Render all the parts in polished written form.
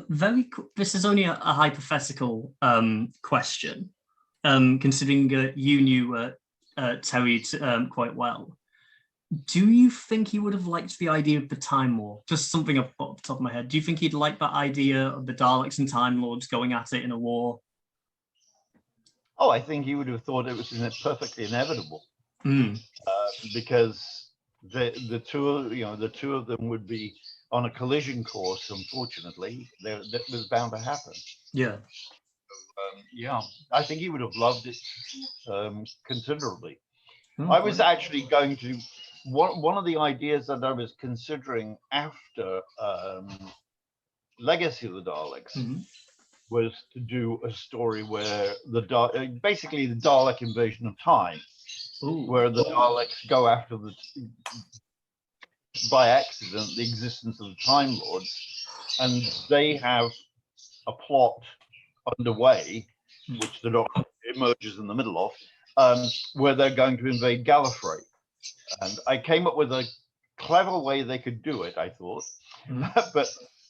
This is only a hypothetical question, considering you knew Terry quite well. Do you think he would have liked the idea of the Time War? Just something off the top of my head. Do you think he'd like that idea of the Daleks and Time Lords going at it in a war? Oh, I think he would have thought it was perfectly inevitable, Mm. because the two of them would be on a collision course. Unfortunately, that was bound to happen. Yeah. Yeah, I think he would have loved it considerably. Oh, I was actually going to one of the ideas that I was considering after Legacy of the Daleks was to do a story where basically the Dalek invasion of time, where the Daleks go after by accident the existence of the Time Lords, and they have a plot underway, which the Doctor emerges in the middle of, where they're going to invade Gallifrey. And I came up with a clever way they could do it, I thought. But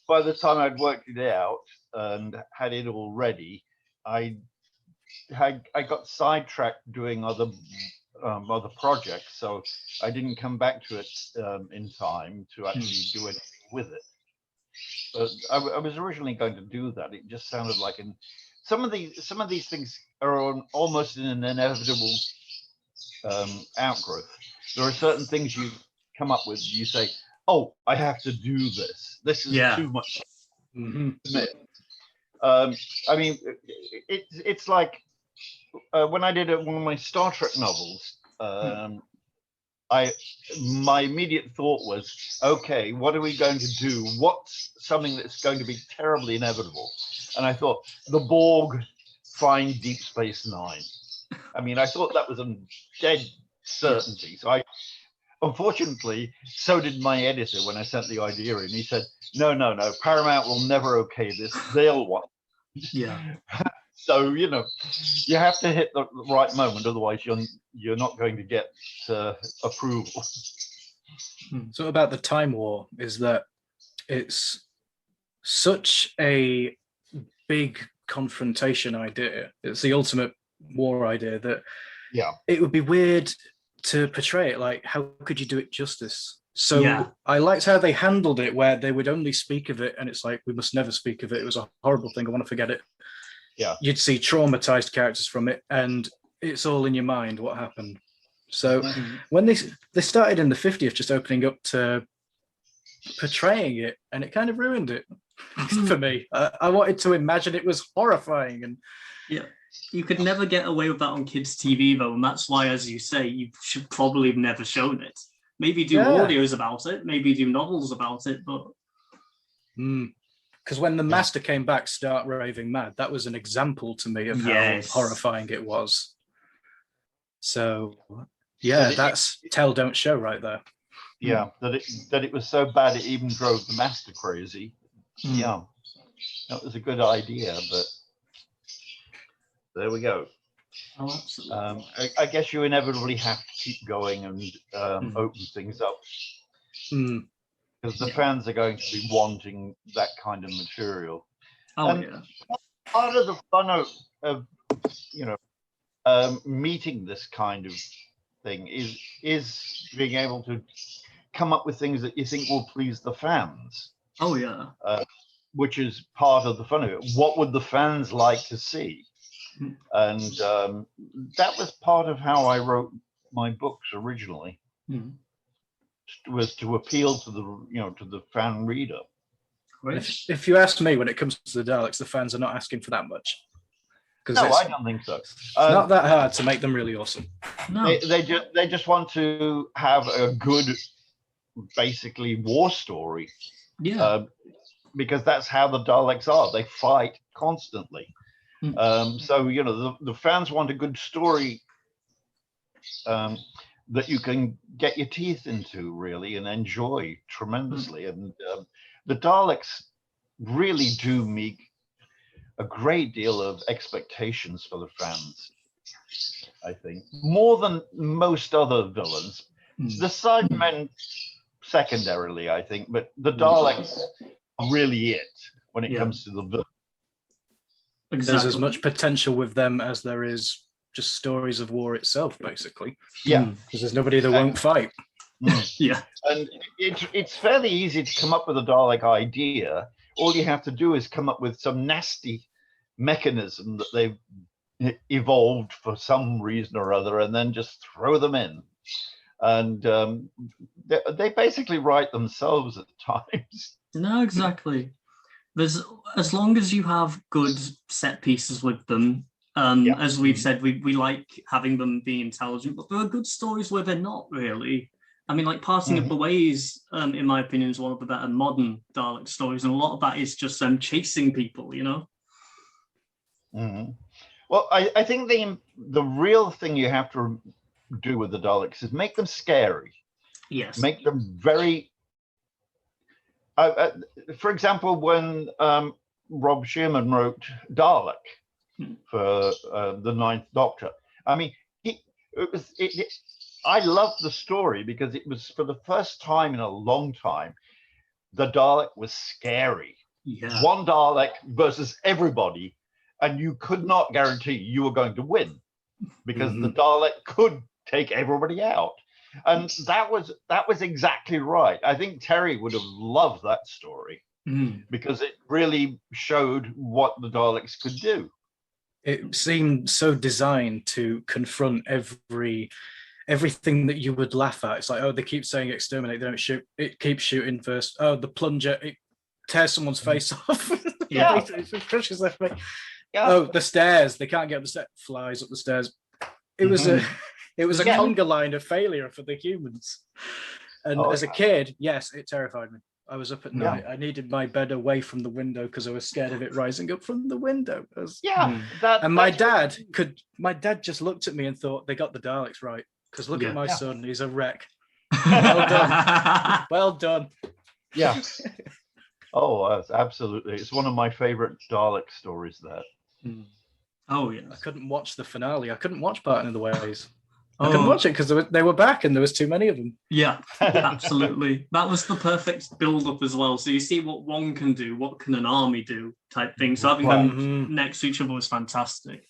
by the time I'd worked it out and had it all ready, I got sidetracked doing other projects, so I didn't come back to it in time to actually do anything with it. But I was originally going to do that. It just sounded like some of these things are almost in an inevitable outgrowth. There are certain things you come up with. You say, "Oh, I have to do this. This is too much." I mean, it's like when I did one of my Star Trek novels. My immediate thought was, okay, what are we going to do? What's something that's going to be terribly inevitable? And I thought, the Borg find Deep Space Nine. I mean, I thought that was a dead certainty. So unfortunately, so did my editor when I sent the idea in. He said, no, Paramount will never okay this. They'll want. Yeah. So, you have to hit the right moment, otherwise you're not going to get approval. So about the Time War is that it's such a big confrontation idea. It's the ultimate war idea that it would be weird to portray it. Like, how could you do it justice? So I liked how they handled it, where they would only speak of it, and it's like, we must never speak of it. It was a horrible thing. I want to forget it. Yeah, you'd see traumatized characters from it, and it's all in your mind what happened. So when they started in the 50th, just opening up to portraying it, and it kind of ruined it for me. I wanted to imagine it was horrifying, and you could never get away with that on kids' TV though, and that's why, as you say, you should probably have never shown it. Maybe do audios about it, maybe do novels about it, but. Because when the Master came back, Start Raving Mad, that was an example to me of how horrifying it was. So, that's tell, don't show right there. Yeah, that it was so bad it even drove the Master crazy. Yeah, that was a good idea, but there we go. Oh, absolutely. I guess you inevitably have to keep going and open things up. Because the fans are going to be wanting that kind of material. Part of the fun of meeting this kind of thing is being able to come up with things that you think will please the fans. Which is part of the fun of it. What would the fans like to see? And that was part of how I wrote my books originally. Was to appeal to the fan reader. If you ask me, when it comes to the Daleks, the fans are not asking for that much. No, I don't think so. It's not that hard to make them really awesome. No. They just want to have a good, basically, war story. Because that's how the Daleks are. They fight constantly. So the fans want a good story. That you can get your teeth into, really, and enjoy tremendously. And the Daleks really do meet a great deal of expectations for the fans, I think. More than most other villains. The Cybermen secondarily, I think, but the Daleks are really it when it comes to the villain. Exactly. There's as much potential with them as there is just stories of war itself, basically. Yeah. Because there's nobody that won't fight. Yeah. And it's fairly easy to come up with a Dalek idea. All you have to do is come up with some nasty mechanism that they've evolved for some reason or other, and then just throw them in. And they basically write themselves at times. No, exactly. There's, as long as you have good set pieces with them, as we've said, we like having them be intelligent, but there are good stories where they're not really. I mean, like Parting of the Ways, in my opinion, is one of the better modern Dalek stories, and a lot of that is just them chasing people, you know? Well, I think the real thing you have to do with the Daleks is make them scary. Yes. Make them very... for example, when Rob Shearman wrote Dalek for the Ninth Doctor, I mean, I loved the story because it was, for the first time in a long time, the Dalek was scary. Yeah. One Dalek versus everybody, and you could not guarantee you were going to win because the Dalek could take everybody out. And that was exactly right. I think Terry would have loved that story because it really showed what the Daleks could do. It seemed so designed to confront everything that you would laugh at. It's like, oh, they keep saying exterminate, they don't shoot. It keeps shooting first. Oh, the plunger, it tears someone's face off. Yeah. It crushes their face. Yeah. Oh, the stairs, they can't get up the stairs, flies up the stairs. It was a conga line of failure for the humans. And as a kid, yes, it terrified me. I was up at night. I needed my bed away from the window because I was scared of it rising up from the window. My dad just looked at me and thought, they got the Daleks right. Because look at my son, he's a wreck. Well done. Well done. Yeah. Oh, absolutely. It's one of my favorite Dalek stories, that. Oh, yeah. I couldn't watch the finale. I couldn't watch Parting of the Ways. I couldn't watch it because they were back and there was too many of them. Yeah, absolutely. That was the perfect build-up as well. So you see what one can do, what can an army do type thing. So having them next to each other was fantastic.